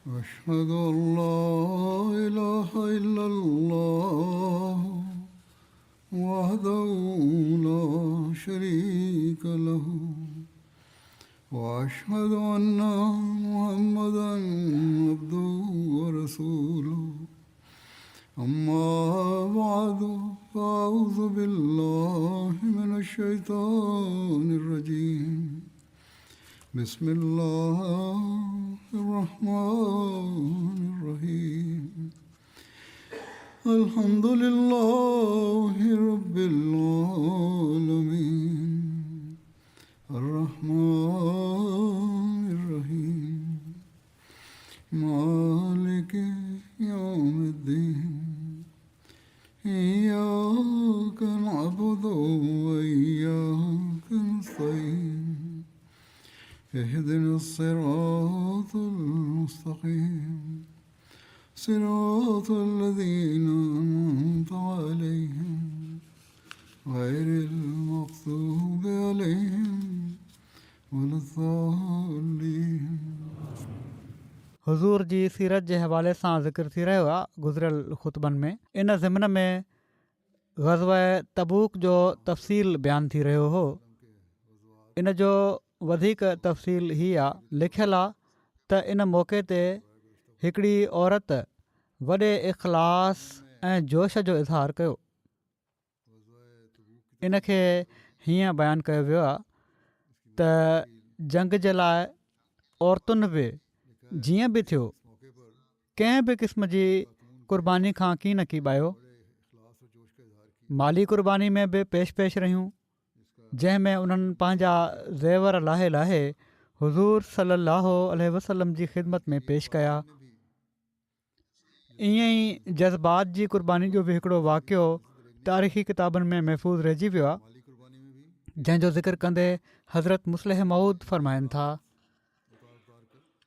أشهد أن لا إله إلا الله وحده لا شريك له وأشهد أن محمدا عبده ورسوله أما بعد فأعوذ بالله من الشيطان الرجيم بسم الله الرحمن الرحيم الحمد لله رب العالمين الرحمن الرحيم مالك يوم الدين إياك نعبد وإياك نستعين اهدنا الصراط المستقيم صراط الذين أنعمت عليهم غير المغضوب عليهم ولا الضالين. हुज़ूर जी सीरत जे हवाले सां ज़िक्र थी रहियो आहे गुज़िरियल ख़ुतबनि में. इन ज़िमन में ग़ज़वा तबूक जो तफ़सील बयानु थी रहियो हो. इन जो वधीक तफ़सील हीअ आहे, लिखियलु आहे त इन मौक़े ते हिकिड़ी औरत वॾे इख़लास ऐं जोश जो इज़हार कयो. इन खे हीअं बयानु कयो वियो आहे त जंग जे लाइ औरतुनि बि जीअं बि थियो कंहिं बि क़िस्म जी क़ुर्बानी खां की न की ॿायो. माली क़ुर्बानी में बि पेश रहियूं, जंहिंमें उन्हनि पंहिंजा ज़ेवर लाहे लाहे हुज़ूर सल्लल्लाहु अलैहि वसल्लम जी ख़िदमत में पेश कया. ईअं ई जज़्बात जी क़ुर्बानी जो बि हिकिड़ो वाक़ियो तारीख़ी किताबनि में महफ़ूज़ रहिजी वियो आहे, जंहिंजो ज़िक्र कंदे हज़रत मुस्लिह मऊद फ़रमाइनि था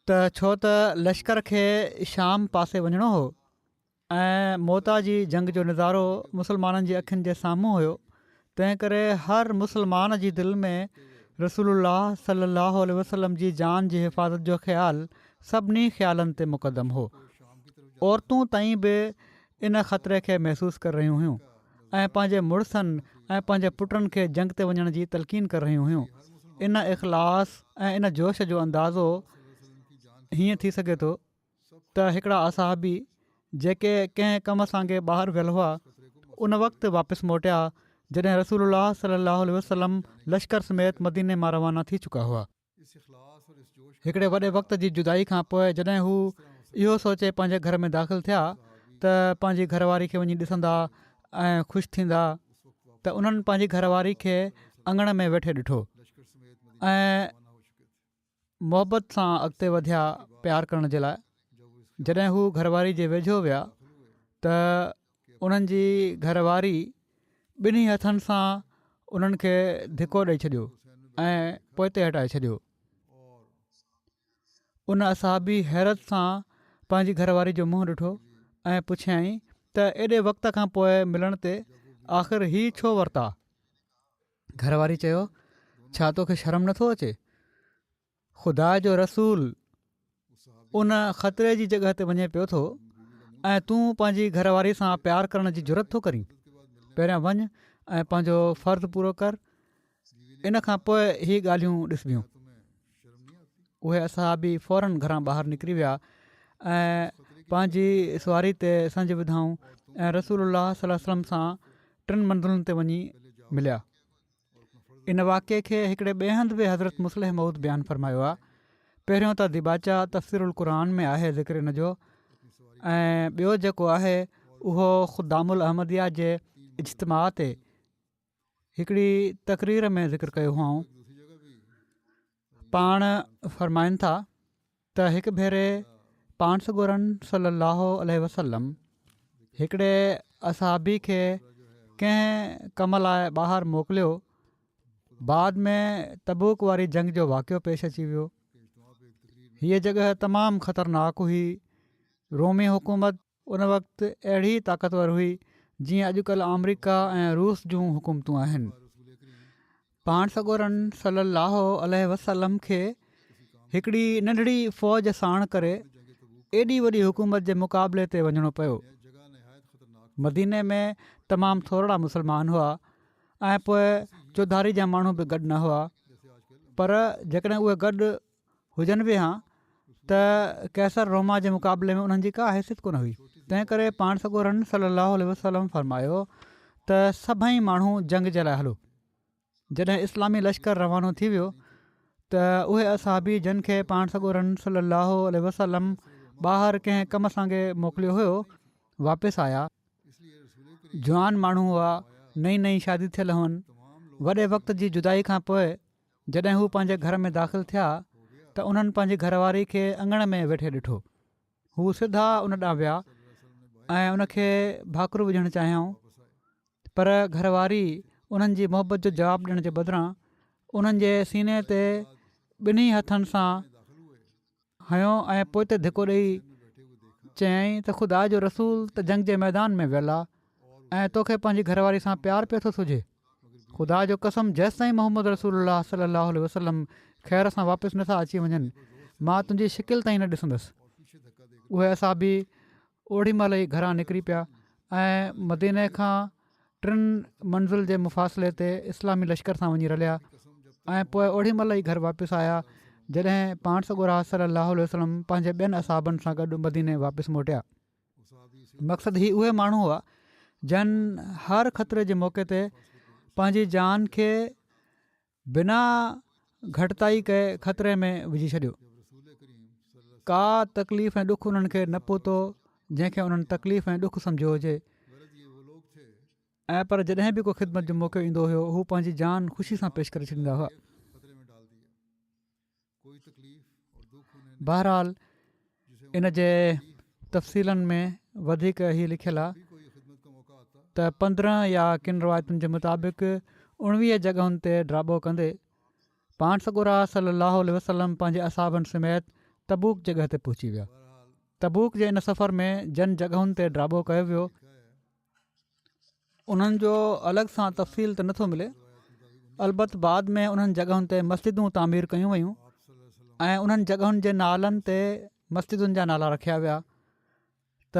त छो त लश्कर खे शाम पासे वञिणो हो ऐं मौता जी जंग जो नज़ारो मुसलमाननि जी अखियुनि जे साम्हूं हुयो, तंहिं करे हर मुसलमान जी दिलि में रसूलुल्लाह सल्लल्लाहु अलैहि वसल्लम जी जान जी हिफ़ाज़त जो ख़्यालु सभिनी ख़्यालनि ते मुक़दम हो. औरतूं ताईं बि इन ख़तरे खे महसूसु करे रहियूं हुयूं ऐं पंहिंजे मुड़ुसनि ऐं पंहिंजे पुटनि खे जंग ते वञण जी तलक़ीन करे रहियूं हुयूं. इन इख़लास ऐं इन जोश जो अंदाज़ो हीअं थी सघे थो त हिकिड़ा असहाबी जेके कंहिं कम सां गे ॿाहिरि वियल हुआ उन वक़्तु वापसि मोटिया जॾहिं रसूलुल्लाह सल्लल्लाहु अलैहि वसल्लम लश्कर समेत मदीने मां रवाना थी चुका हुआ. हिकिड़े वॾे वक़्त जी जुदाई खां पोइ जॾहिं हू इहो सोचे पंहिंजे घर में दाख़िल थिया त पंहिंजी घरवारी खे वञी ॾिसंदा ऐं ख़ुशि थींदा, त उन्हनि पंहिंजी घरवारी खे अङण में वेठे ॾिठो ऐं मोहबत सां अॻिते वधिया प्यार करण जे लाइ. जॾहिं हू घरवारी जे वेझो विया त उन्हनि जी घरवारी ॿिन्ही हथनि सां उन्हनि खे धिको ॾेई छॾियो ऐं पोइते हटाए छॾियो. उन असहाबी हैरत सां पंहिंजी घरवारी जो मुंहुं ॾिठो ऐं पुछियईं त एॾे वक़्त खां पोइ मिलण ते आख़िर ही छो वरिता. घरवारी चयो, छा तोखे शर्म नथो अचे? ख़ुदा जो रसूल उन ख़तरे जी जॻह ते वञे पियो थो ऐं तूं पंहिंजी घरवारी सां प्यारु करण जी ज़रूरत थो करीं. पहिरियां वञ ऐं पंहिंजो फ़र्ज़ु पूरो कर, इन खां पोइ ही ॻाल्हियूं ॾिसबियूं. उहे असहाबी फ़ौरन घरां ॿाहिरि निकिरी विया ऐं पंहिंजी सुवारी ते संज विधाऊं ऐं रसूलुल्लाह सल्लल्लाहु अलैहि वसल्लम सां 3 मंज़िलुनि ते वञी मिलिया. इन वाक़े खे हिकिड़े ॿिए हंधि बि हज़रत मुस्लिह मऊद बयानु फ़रमायो आहे. पहिरियों त दिबाचा तफ़सीरुल क़ुरान में आहे ज़िक्र इन जो, ऐं ॿियो जेको आहे उहो ख़ुदामुल अहमदिया जे इज्तिमा ते हिकिड़ी तक़रीर में ज़िक्र कयो हुओ. पाण फ़रमाइनि था त हिकु भेरे पाण सॻोरन सल्लल्लाहु अलैहि वसल्लम हिकिड़े असहाबी खे कंहिं कम लाइ ॿाहिरि मोकिलियो. बाद में तबूक वारी जंग जो वाक़ियो पेश अची वियो. हीअ जॻह तमामु ख़तरनाक हुई. रोमी हुकूमत उन वक़्तु अहिड़ी ताक़तवर हुई जीअं अॼुकल्ह अमरीका ऐं रूस जूं हुकूमतूं आहिनि. पाण सॻोरन सल्लल्लाहु अलैहि वसल्लम खे हिकिड़ी नंढड़ी फ़ौज साण करे एॾी वॾी हुकूमत जे मुक़ाबले ते वञिणो पियो। मदीने में तमामु थोरा मुस्लमान हुआ ऐं पोइ चौधारी जा माण्हू बि गॾु न हुआ, पर जेकॾहिं उहे गॾु हुजनि बि हा त कैसर रोमा जे मुक़ाबले में उन्हनि जी का हैसियत कोन हुई। तंहिं करे पाण सॻोरन सलाहु वसलम फरमायो त सभई माण्हू जंग जे लाइ हलो। जॾहिं इस्लामी लश्कर रवानो थी वियो त उहे असहाबी जिन खे पाण सॻोरन सलाहु वसलम ॿाहिरि कंहिं कम सां मोकिलियो हुयो वापसि आया। जवान माण्हू हुआ, नई नई शादी थियल हुअनि। वॾे वक़्त जी जुदाई खां पोइ जॾहिं हू पंहिंजे घर में दाख़िल थिया त उन्हनि पंहिंजी घरवारी खे अङण में वेठे ॾिठो। हू सिधा उन ॾांहुं विया ऐं उनखे भाकुर विझणु चाहियऊं, पर घरवारी उन्हनि जी मोहबत जो जवाबु ॾियण जे बदिरां उन्हनि जे सीने ते ॿिन्ही हथनि सां हयो ऐं पोइ ते धिको ॾेई चयईं त ख़ुदा जो रसूल त जंग जे मैदान में वियल आहे ऐं तोखे पंहिंजी घरवारी सां प्यारु पियो थो सुझे। ख़ुदा जो कसम जेसि ताईं मोहम्मद रसूल सलाहु वसलम ख़ैर सां वापसि नथा अची वञनि, मां तुंहिंजी शिकिल ताईं न ॾिसंदुसि। उहे असाबी ओॾी महिल ई घरां निकिरी पिया ऐं मदीने खां 3 मंज़िल जे मुफ़ासिले ते इस्लामी लश्कर सां वञी रलिया ऐं पोइ ओॾी महिल ई घर वापसि आया जॾहिं पाण सॻोरा सलाहु वसलम पंहिंजे ॿियनि असाबनि सां गॾु मदीने वापसि मोटिया। मक़सदु ही उहे माण्हू हुआ जन हर ख़तरे जे मौक़े ते पंहिंजी जान खे बिना घटिताई कए ख़तरे में विझी छॾियो। का तकलीफ़ ऐं ॾुखु उन्हनि खे न पहुतो जंहिंखे उन्हनि तकलीफ़ ऐं ॾुखु सम्झो हुजे, ऐं पर जॾहिं बि को ख़िदमत जो मौक़ो ईंदो हुयो हू पंहिंजी जान ख़ुशी सां पेश करे छॾींदा हुआ। बहरहाल इन जे तफ़सीलनि में वधीक ई लिखियलु आहे त 15 या किन रिवायतुनि जे मुताबिक़ 19 जॻहुनि ते ड्राबो कंदे पाण सॻोरा सलाहु वसलम पंहिंजे असाबनि समेत तबूक जॻह ते पहुची विया। तबूक जे इन सफ़र में जिन जॻहुनि ते ड्राबो कयो वियो उन्हनि जो अलॻि सां तफ़सील त नथो मिले, अलबत बाद में उन्हनि जॻहुनि ते मस्जिदूं तामीर कयूं वयूं ऐं उन्हनि जॻहुनि जे नालनि ते मस्जिदुनि जा नाला रखिया विया। त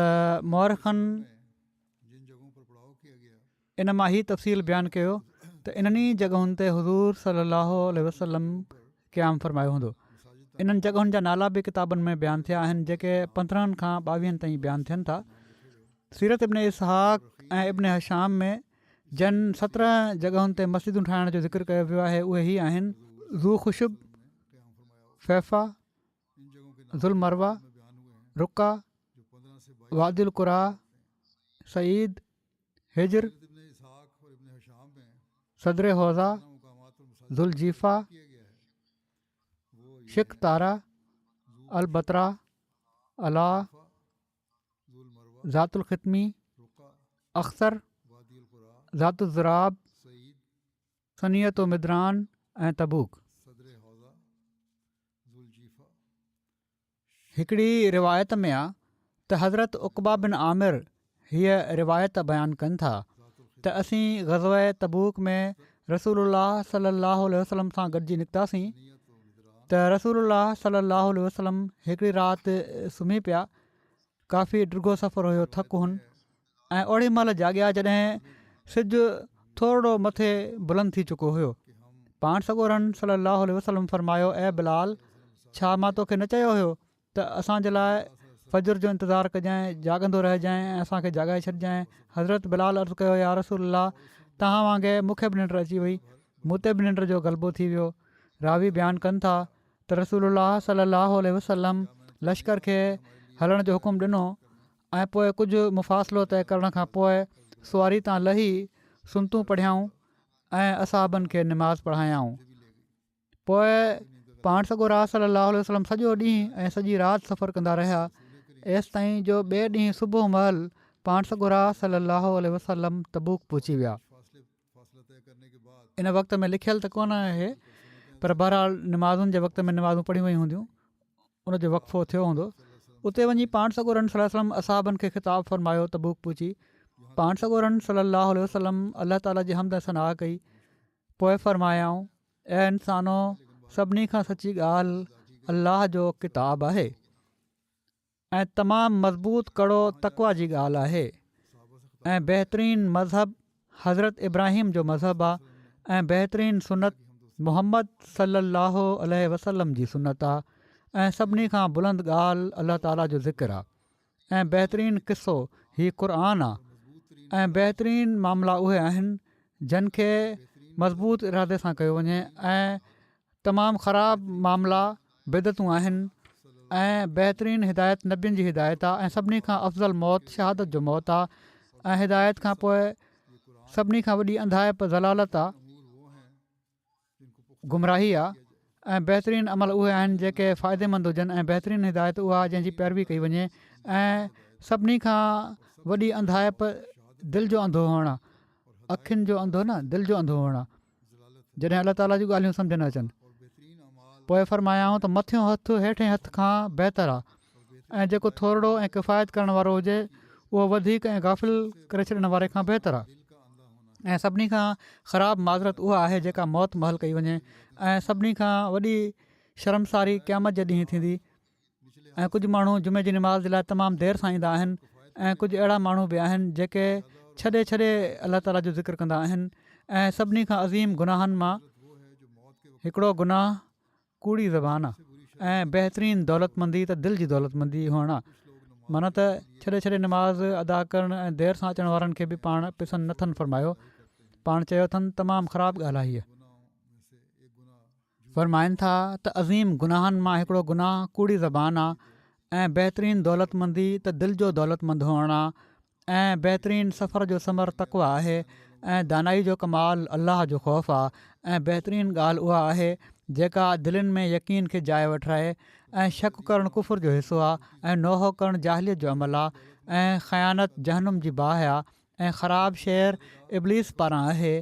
मौरखनि इन मां ई तफ़सील बयानु कयो त इन्हनि जॻहुनि ते हज़ूर सलाहु वसलम क़याम फ़रमायो हूंदो। इन्हनि जॻहुनि जा नाला बि किताबनि में बयानु थिया आहिनि जेके 15 खां 22 ताईं बयानु थियनि था। सीरत इब्न इसहाक़ ऐं इब्न हशाम में जन 17 जॻहुनि ते मस्जिदूं ठाहिण जो ज़िक्र कयो वियो आहे उहे ई आहिनि ज़ू ख़ुशब, फ़ैफ़ा, ज़ुलमरवा, रुका, वादिल कुरा, सईद, हिजर, सदर हौज़ा, ज़ुलजीफ़ा, शिक तारा, अलबतरा, अला, ज़ातुल ख़ितमी, अख़्सर, ज़ातुज़राब, सनियत व मिद्रान ऐं तबूक। हिकिड़ी रिवायत में आहे त हज़रत उक़बा बिन आमिर हीअ रिवायत बयानु कनि था त असीं ग़ज़वा तबूक में रसूलुल्लाह सलाहु वसलम सां गॾिजी निकितासीं त रसूलुल्लाह सलाहु वसलम हिकिड़ी राति सुम्ही पिया। काफ़ी ॾिघो सफ़र हुयो, थकु हुन ऐं ओड़ी महिल जाॻिया जॾहिं सिजु थोरो मथे बुलंद थी चुको हुयो। पाण सॻोरन सलाहु वसलम फरमायो, ऐं बिलाल, छा मां तोखे न चयो हुयो त असांजे लाइ फजर जो इंतज़ारु कजांइ, जाॻंदो रहिजांइ ऐं असांखे जाॻाए छॾिजांइ। हज़रत बिलाल अर्ज़ु कयो, या रसूलल्लाह, तव्हां वांगुरु मूंखे बि निंड अची वई, मूं ते बि निंड जो ग़लबो थी वियो। रावी बयानु कनि था त रसूलुल्लाह सलाहु वसलम लश्कर खे हलण जो हुकुम ॾिनो ऐं पोइ कुझु मुफ़ासिलो तइ करण खां पोइ सुवारी तां लही सुनतूं पढ़ियाऊं ऐं असाबनि खे निमाज़ पढ़ायाऊं। पोइ पाण सॻोरा सलाहु वसलम सॼो ॾींहुं ऐं सॼी राति सफ़र कंदा रहिया एसि ताईं जो ॿिए ॾींहुं सुबुह महिल पाण सॻोरा सलाहु वसलम तबूक पहुची विया। इन वक़्त में लिखियलु त कोन आहे, पर बहरहाल निमाज़ुनि जे वक़्त में निमाज़ूं पढ़ियूं वयूं हूंदियूं, उनजो वक़फ़ो थियो हूंदो। उते वञी पाण सॻोरन सलाहु असाबनि खे ख़िताबु फ़रमायो, तबूक पहुची। पाण सॻोरन सलाहु वसलम अलाह ताला जी हमद सनाह कई, पोइ फ़रमायाऊं, ऐं इंसानो, सभिनी खां सची ॻाल्हि अलाह जो किताबु आहे ऐं तमामु मज़बूत कड़ो तक़वा जी ॻाल्हि आहे ऐं बहितरीनु मज़हब हज़रत इब्राहिम जो मज़हब आहे ऐं बहितरीनु सुनत मुहम्मद सलाहु वसलम जी सुनत आहे ऐं सभिनी खां बुलंद ॻाल्हि अलाह ताला जो ज़िक्र आहे ऐं बहितरीनु क़िसो हीउ क़ुर आहे ऐं बहितरीनु मामला उहे आहिनि जिन खे मज़बूत इरादे सां कयो वञे ऐं तमामु ख़राबु मामला बिदतूं आहिनि ऐं बहितरीनु हिदायत नबियुनि जी हिदायत आहे ऐं सभिनी खां अफ़ज़ल मौत शहादत जो मौत आहे ऐं हिदायत खां पोइ सभिनी खां वॾी अंधाइप ज़लालत आहे गुमराही आहे ऐं बहितरीनु अमल उहे आहिनि जेके फ़ाइदेमंद हुजनि ऐं बहितरीनु हिदायत उहा आहे जंहिंजी पैरवी कई वञे ऐं सभिनी खां वॾी अंधाइप दिलि जो अंधो हुअणु आहे अखियुनि जो अंधो न दिलि जो अंधो हुअणु आहे जॾहिं अलाह ताला जूं ॻाल्हियूं सम्झ न अचनि पोइ फरमायाऊं त मथियों हथु हेठें हथ खां बहितर आहे ऐं जेको थोरो ऐं किफ़ायत करण वारो हुजे उहो वधीक ऐं गाफ़िल करे छॾण वारे खां बहितर आहे ऐं सभिनी खां ख़राबु माज़रत उहा आहे जेका मौत महल कई वञे ऐं सभिनी खां वॾी शर्मसारी क़यामत जे ॾींहुं थींदी ऐं कुझु माण्हू जुमे जी निमाज़ जे लाइ तमामु देरि सां ईंदा आहिनि ऐं कुझु अहिड़ा माण्हू बि आहिनि जेके छॾे अलाह ताला जो ज़िक्र कंदा आहिनि ऐं सभिनी खां अज़ीम गुनाहनि मां हिकिड़ो गुनाह कूड़ी ज़बान आहे ऐं बहितरीनु दौलतमंदी त दिलि जी दौलतमंदी हुअणु आहे माना त छॾे निमाज़ अदा करणु ऐं देरि सां अचण वारनि खे बि पाण पसंदि नथनि फ़रमायो पाण चयो अथनि तमामु ख़राबु ॻाल्हि आहे हीअ फ़रमाइनि था त अज़ीम गुनाहनि मां हिकिड़ो गुनाह कूड़ी ज़बान आहे ऐं बहितरीनु दौलतमंदी त दिलि जो दौलतमंद हुअणु आहे ऐं बहितरीनु सफ़र जो समर तक़वा आहे ऐं दानाई जो कमाल अलाह जो ख़ौफ़ आहे ऐं बहितरीनु ॻाल्हि उहा आहे जेका दिलनि में यकीन खे जाइ वठाए ऐं शक करणु कुफ़ुर जो हिसो आहे ऐं नोहो करणु जाहिलियत जो अमल आहे ऐं ख़यानत जहनुम जी बाहि आहे ऐं ख़राबु शेर इब्लीस पारां आहे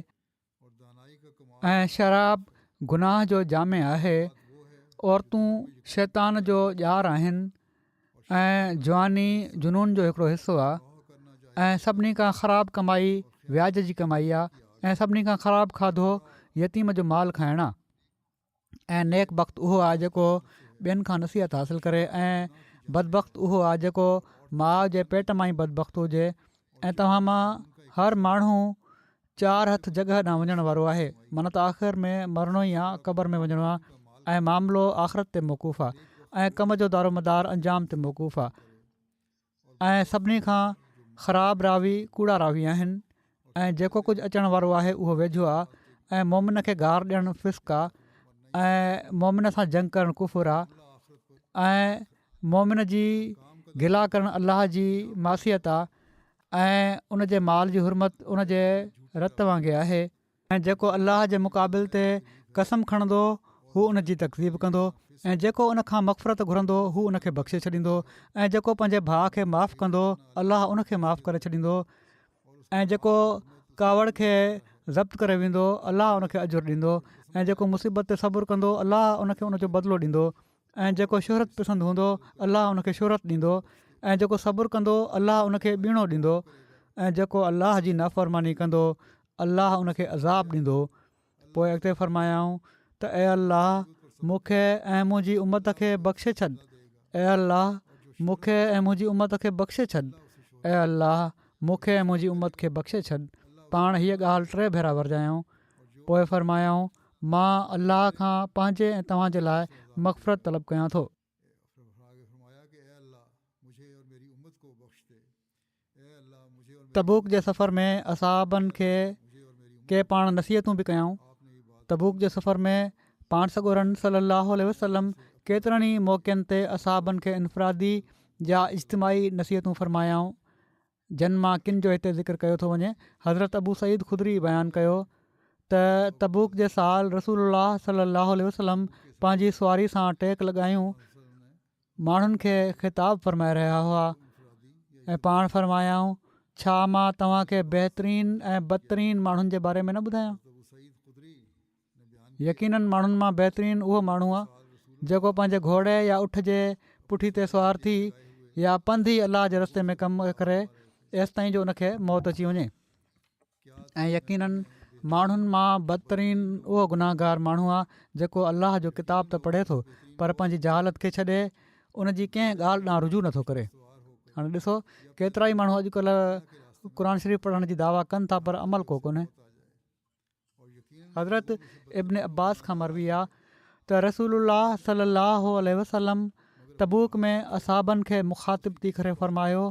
ऐं शराब गुनाह जो जामे आहे औरतूं शैतान जो ॼार आहिनि ऐं जवानी जुनून जो हिकिड़ो हिसो आहे ऐं सभिनी खां ख़राबु कमाई व्याज जी कमाई आहे ऐं सभिनी खां ख़राबु खाधो यतीम जो माल खाइणु आहे ऐं नेक वक़्तु उहो आहे जेको ॿियनि खां नसीहत हासिलु करे ऐं बदबख़्तु उहो आहे जेको माउ जे पेट मां ई बदबख़्तु हुजे ऐं तव्हां मां हर माण्हू 4 हथ जॻह ॾांहुं वञण वारो आहे माना त आख़िर में मरणो ई आहे क़बर में वञिणो आहे ऐं मामिलो आख़िरत ते मौक़ूफ़ आहे ऐं कम जो दारोमदार अंजाम ते मौक़ूफ़ आहे ऐं सभिनी खां ख़राबु रावी कूड़ा रावी आहिनि ऐं जेको कुझु अचण वारो आहे उहो वेझो आहे ऐं मोमिन खे गार ॾियणु फिस्क आहे ऐं मोमिन सां जंग करणु कुफ़ुर आहे ऐं मोमिन जी गिला करणु अलाह जी मासियत आहे ऐं उन जे माल जी हुरमत उन जे रत वांगुरु आहे ऐं जेको अलाह जे मुक़ाबिल ते कसम खणंदो हू उन जी तकज़ीब कंदो ऐं जेको उन खां मग़फ़रत घुरंदो हू उन खे बख़्शे छॾींदो ऐं जेको पंहिंजे भाउ खे माफ़ु कंदो अलाह उन खे माफ़ु करे छॾींदो ऐं जेको कावड़ खे ज़ब्त करे वेंदो अलाह उन खे अजुरु ॾींदो ऐं जेको मुसीबत ते सबुरु कंदो अलाह उन खे उनजो बदिलो ॾींदो ऐं जेको शोहरत पसंदि हूंदो अलाह उन खे शोहरत ॾींदो ऐं जेको सबुरु कंदो अलाह उन खे ॿीणो ॾींदो ऐं जेको अलाह जी नाफ़रमानी कंदो अलाह उन खे अज़ाब ॾींदो पोइ अॻिते फ़रमायाऊं त ऐं अलाह मूंखे ऐं मुंहिंजी उमत खे बख़्शे छॾ ऐं अलाह मूंखे ऐं मुंहिंजी उमत खे बख़्शे छॾ ऐं अलाह मूंखे ऐं मुंहिंजी उमत खे बख़्शे छॾ पाण हीअ ॻाल्हि 3 भेरा वरजायूं पोइ फ़रमायाऊं मां अलाह खां पंहिंजे ऐं तव्हांजे लाइ मग़फ़रत तलब कयां थो तबूक जे सफ़र में असाबनि खे के पाण नसीहतूं बि कयूं तबूक जे सफ़र में पाण सॻोरनि सलाहु अलैहि वसल्लम केतिरनि ई मौक़नि ते असाबनि खे इनफ़रादी या इज्तिमाही नसीहतूं फ़रमायाऊं जिन मां किन जो हिते ज़िक्र कयो थो वञे हज़रत अबू सईद ख़ुदरी बयानु कयो त तबूक जे साल रसूलुल्लाह सलाहु अलैहि वसल्लम पंहिंजी सुवारी सां टेक लॻायूं माण्हुनि खे ख़िताब फ़रमाए रहिया हुआ ऐं पाण फ़रमायाऊं छा मां तव्हांखे बहितरीनु ऐं बदतरीन माण्हुनि जे बारे में न ॿुधायां यकीननि माण्हुनि मां बहितरीनु उहो माण्हू आहे जेको पंहिंजे घोड़े या उठ जे पुठी ते सुवार थी या पंधि अलाह जे रस्ते में कमु करे एसिताईं जो उनखे मौत अची वञे ऐं यकीननि माण्हुनि मां बदतरीन उहो गुनाहगार माण्हू आहे जेको अलाह जो किताब त पढ़े थो पर पंहिंजी जहालत खे छॾे उन जी कंहिं ॻाल्हि ॾांहुं रुजू नथो करे। हाणे ॾिसो केतिरा ई माण्हू अॼुकल्ह क़ुर शरीफ़ पढ़ण जी दावा कनि था पर अमल को कोन्हे। हज़रत इब्न अब्बास खां मरवी आहे त रसूलुल्लाह सल्लल्लाहु अलैहि वसल्लम तबूक में असाबनि खे मुखातिब थी करे फ़रमायो,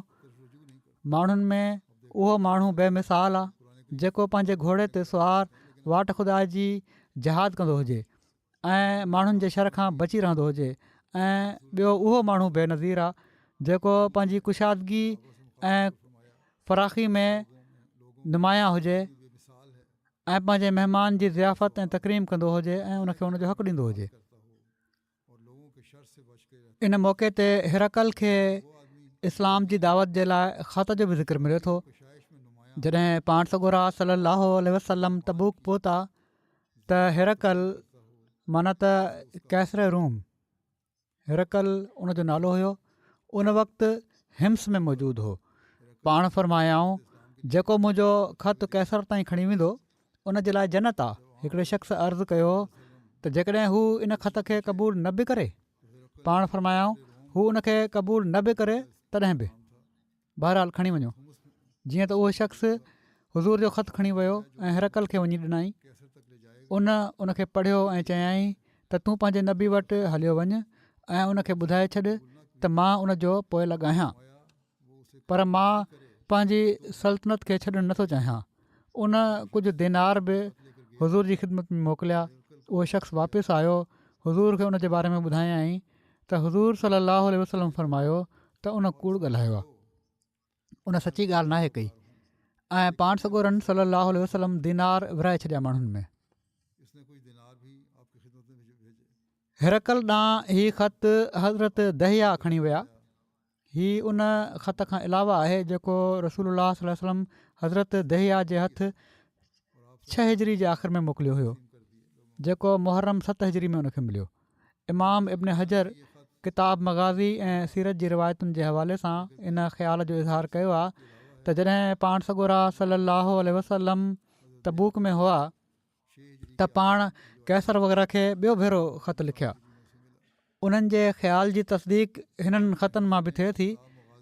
माण्हुनि में उहो माण्हू बेमिसाल आहे जेको पंहिंजे घोड़े ते सुवार वाट ख़ुदा जी जहाद कंदो हुजे ऐं माण्हुनि जे शर खां बची रहंदो हुजे, ऐं ॿियो उहो माण्हू बेनज़ीर आहे जेको पंहिंजी कुशादगी ऐं फ़राख़ी में नुमाया हुजे ऐं पंहिंजे महिमान जी ज़ियाफ़त ऐं तकरीम कंदो हुजे ऐं उनखे उनजो हक़ ॾींदो हुजे। इन मौक़े ते हिरकल खे इस्लाम जी दावत जे लाइ ख़त जो बि ज़िक्र मिले थो। जॾहिं पाण सॻोरा सल्लल्लाहु अलैहि वसल्लम तबूक पहुता त हिरकल माना त कैसर रूम, हिरकल उनजो नालो हुयो, उन वक़्तु हिम्स में मौजूदु हो। पाण फ़रमायाऊं जेको मुंहिंजो ख़त कैसर ताईं खणी वेंदो उन जे लाइ जन्नत आहे। हिकिड़े शख़्स अर्ज़ु कयो त जेकॾहिं हू इन ख़त खे क़बूल न बि करे, पाण फ़रमायाऊं हू उनखे क़बूल न बि करे तॾहिं बि बहरहाल खणी वञो। जीअं त उहो शख़्स हुज़ूर जो ख़तु खणी वियो ऐं हिरकल खे वञी ॾिनई, उनखे पढ़ियो ऐं चयाईं त तूं पंहिंजे नबी वटि हलियो वञु ऐं उनखे ॿुधाए छॾ त मां उनजो पोइ लॻायां, पर मां पंहिंजी सल्तनत खे छॾणु नथो चाहियां। उन कुझु दिनार बि हुज़ूर जी ख़िदमत में मोकिलिया। उहो शख़्स वापसि आयो, हुज़ूर खे उन जे बारे में ॿुधायईं त हुज़ूर सल्लल्लाहु अलैहि वसल्लम फ़रमायो त उन कूड़ ॻाल्हायो आहे, उन सची ॻाल्हि नाहे कई। ऐं पाण सॻोरनि सल्लल्लाहु अलैहि वसल्लम दीनार विराए छॾिया माण्हुनि में। हिरकल ॾांहुं हीउ ख़त हज़रत दहिया खणी विया। हीउ उन ख़त खां अलावा आहे जेको रसूलुल्लाह सल्लल्लाहु अलैहि वसल्लम हज़रत दहिया जे हथु 6 हिजरी जे आख़िर में मोकिलियो हुयो, जेको मुहर्रम 7 हिजरी में उनखे मिलियो। इमाम इब्न हजर किताब मग़ाज़ी ऐं सीरत जी रिवायतुनि जे हवाले सां इन ख़्याल जो इज़हार कयो आहे त जॾहिं पाण सॻोरा सल्लल्लाहु अलैहि वसल्लम तबूक में हुआ त पाण कैसर वग़ैरह खे ॿियो भेरो ख़त लिखिया। उन्हनि जे ख़्याल जी तस्दीक हिननि ख़तनि मां बि थिए थी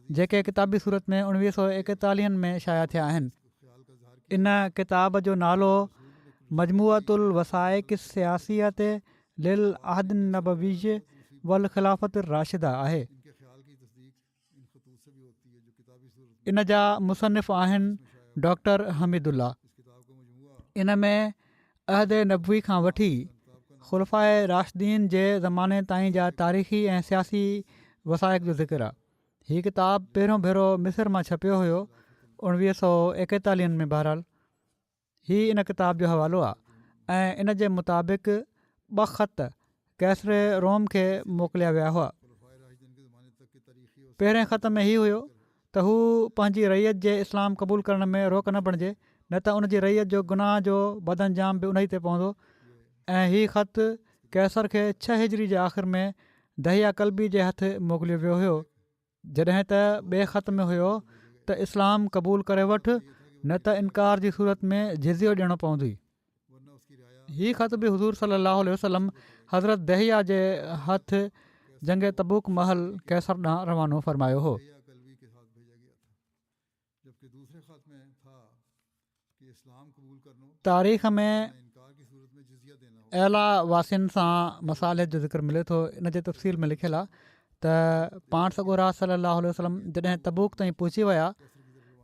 जेके किताबी सूरत में 1941 में शाया थिया आहिनि। इन किताब जो नालो मजमूअतुल वसाइक़ सियासियत लिल अहद नबवी वल ख़िलाफ़त राशिदा आहे। इन जा मुसनिफ़ आहिनि डॉक्टर हमीदुल्ला। इन में अहद नबवी खां वठी ख़ुलफ़ाए राशिदीन जे ज़माने ताईं जा तारीख़ी ऐं सियासी वसाइक़ जो ज़िक्र आहे। हीअ किताब पहिरियों भेरो मिस्र मां छपियो हुयो 1941 में। बहरहाल हीअ इन किताब जो हवालो आहे ऐं इन जे मुताबिक़ 2 ख़त कैसर रोम खे मोकिलिया विया हुआ। पहिरें ख़त में हीउ हुयो त हू पंहिंजी रैयत जे इस्लाम क़बूल करण में रोक न बणिजे, न त उन जी रैयत जो गुनाह जो बदअंजाम बि उन ई ते पवंदो। ऐं हीउ ख़त कैसर खे 6 हिजरी जे आख़िर में दहिया कल्बी जे हथु मोकिलियो वियो हुयो, जॾहिं त ॿिए ख़त में हुयो त इस्लाम क़बूल करे वठि न त इनकार जी सूरत में जिज़ियो ॾियणो पवंदी। हीअ ख़त बि हुज़ूर सल्लल्लाहु अलैहि वसल्लम हज़रत दहिया जे हथु जंग तबूक महल कैसर ॾांहुं रवानो फ़रमायो हो। तारीख़ में अला वासिन सां मसाले जो ज़िक्र मिले थो। इन जे तफ़सील में लिखियलु आहे त पाण सॻोरा सल्लल्लाहु अलैहि वसल्लम जॾहिं तबूक ताईं पहुची विया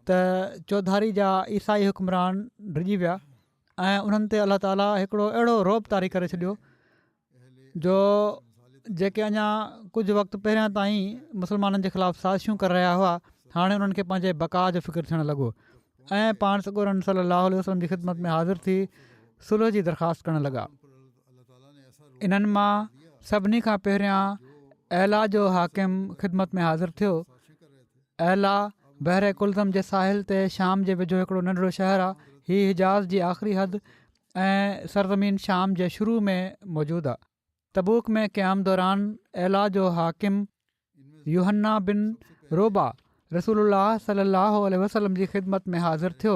त चौधारी जा ईसाई हुक्मरान डिॼी विया ऐं उन्हनि ते अलाह ताला हिकिड़ो अहिड़ो रौब तारी करे छॾियो जो जेके अञा कुझु वक़्तु पहिरियां ताईं मुस्लमाननि जे ख़िलाफ़ु साज़िशूं करे रहिया हुआ, हाणे उन्हनि खे पंहिंजे बका जो फ़िक्रु थियणु लॻो ऐं पाण सॻोरनि सल्लल्लाहु अलैहि वसल्लम जी ख़िदमत में हाज़िर थी सुलह जी दरख़्वास्त करणु लॻा। इन्हनि मां सभिनी खां पहिरियां अला जो हाकिम ख़िदमत में हाज़िर थियो। अला बहर कुलज़म जे साहिल ते शाम जे वेझो हिकिड़ो नंढिड़ो शहरु आहे। हीअ हिजाज़ जी आख़िरी हद ऐं सरज़मीन शाम जे शुरू में मौजूदु आहे। तबूक में क़याम दौरान अला जो हाकिम यूहन्ना बिन रोबा रसूलुल्लाह सल्लल्लाहु अलैहि वसल्लम जी ख़िदमत में हाज़िर थियो।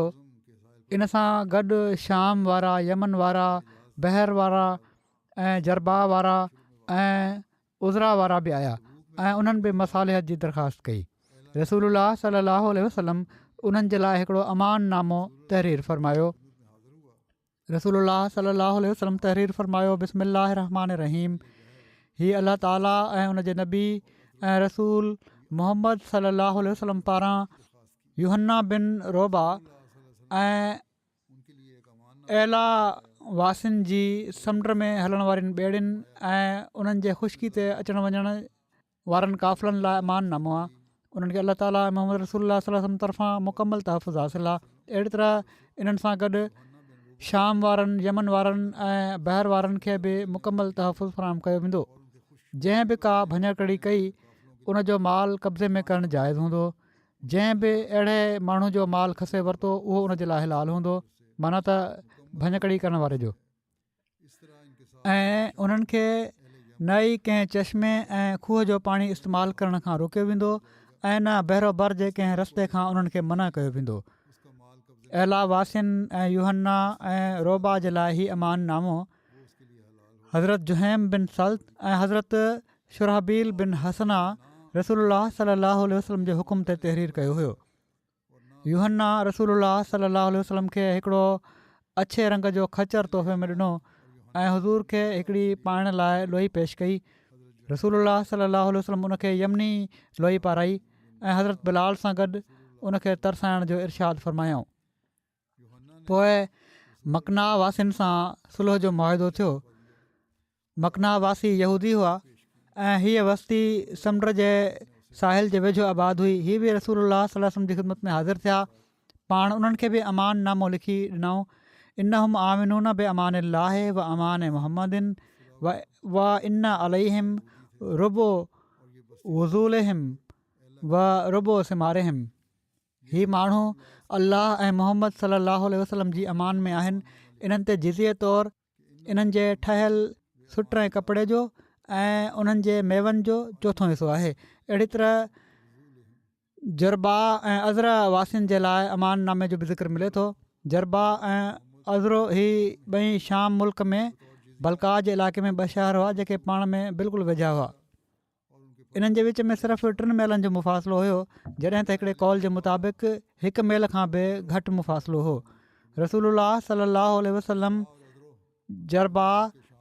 इन सां गॾु शाम वारा, यमन वारा, बहर वारा ऐं जरबा वारा ऐं उज़रा वारा बि आया ऐं उन्हनि बि मसालिहत जी दरख़्वास्त कई। रसूलुल्लाह सल्लल्लाहु अलैहि वसल्लम उन्हनि जे लाइ हिकिड़ो अमान नामो तहरीर फ़रमायो। रसूलुल्लाह सल्लल्लाहु अलैहि वसल्लम तहरीर फ़रमायो, बिस्मिल्लाहिर रहमानिर रहीम। हीअ अलाह ताला ऐं उन जे नबी ऐं रसूल मुहम्मद सल्लल्लाहु अलैहि वसल्लम पारां यूहन्ना बिन रोबा ऐं एला वासिन जी समुंड में हलण वारनि ॿेड़ियुनि ऐं उन्हनि जे ख़ुश्की ते अचण वञण वारनि काफ़िलनि लाइ अमान नामो आहे। उन्हनि खे अलाह ताला ऐं मोहम्मद रसूलुल्लाह सल्लल्लाहु अलैहि वसल्लम तरफ़ां मुकमल तहफ़ुज़ हासिलु आहे। अहिड़ी तरह इन्हनि सां गॾु शाम वारनि, यमन वारनि ऐं बहर वारनि खे बि मुकमल तहफ़ुज़ फ़राहम कयो वेंदो। जंहिं बि का भञकड़ी कई उनजो माल कब्ज़े में करणु जाइज़ हूंदो। जंहिं बि अहिड़े माण्हू जो माल खसे वरितो उहो उनजे लाइ हलाल हूंदो, माना त भञकड़ी करण वारे जो। ऐं उन्हनि खे न ई कंहिं चश्मे ऐं खूह जो पाणी इस्तेमालु करण खां रोकियो वेंदो ऐं न बहिरो बर जे कंहिं रस्ते खां उन्हनि खे मना कयो वेंदो। एला वासिन ऐं यूहन्ना ऐं रोबा जे लाइ ही अमान नामो हज़रत जुहैम बिन सल्त ऐं हज़रत शुरहबील बिन हसना रसूलुल्लाह सल्लल्लाहु अलैहि वसल्लम जे हुकुम ते तहरीर कयो हुयो। यूहन्ना रसूलुल्लाह सल्लल्लाहु अलैहि वसल्लम खे हिकिड़ो अछे रंग जो खचर तोहफ़े में ॾिनो ऐं हुज़ूर खे हिकिड़ी पाइण लाइ लोई पेश कई। रसूलुल्लाह सल्लल्लाहु अलैहि वसल्लम उनखे यमनी लोई पाराई ऐं हज़रत बिलाल सां गॾु उनखे तरसाइण जो इरशाद फ़रमायाऊं। पोइ मकना वासिन सां सुलह जो मुआहिदो थियो। मकना वासी यहूदी हुआ ऐं हीअ वस्ती समुंड जे साहिल जे वेझो आबाद हुई। हीअ बि रसूलुल्लाह सल्लल्लाहु अलैहि वसल्लम जी ख़िदमत में हाज़िर थिया। पाण उन्हनि खे बि अमान नामो लिखी ॾिनऊं। इन्नहुम आमिनून बि अमान अल्लाह व अमान मुहम्मदिन व इन अलैहिम रुबो वज़ूलहिम व रुबो सिमारहिम। ही माण्हू अल्लाह ऐं मुहम्मद सल्लल्लाहु अलैहि वसल्लम जी अमान में आहिनि। इन्हनि ते जिज़िये तौरु इन्हनि जे ठहियल सुटरे कपिड़े जो ऐं उन्हनि जे मेवनि जो चोथों हिसो आहे। अहिड़ी तरह जरबा ऐं अज़रा वासिन जे लाइ अमान नामे जो बि ज़िक्र मिले थो। जरबा ऐं अज़रो ही ॿई शाम मुल्क में बलका जे इलाइक़े में ॿ शहर हुआ जेके पाण में बिल्कुलु वेझा हुआ। इन्हनि जे विच में सिर्फ़ु 3 मेलनि जो मुफ़ासिलो हुयो, जॾहिं त हिकिड़े कौल जे मुताबिक़ 1 मेल खां बि घटि मुफ़ासिलो हो। रसूलुल्लाह सल्लल्लाहु अलैहि वसल्लम जरबा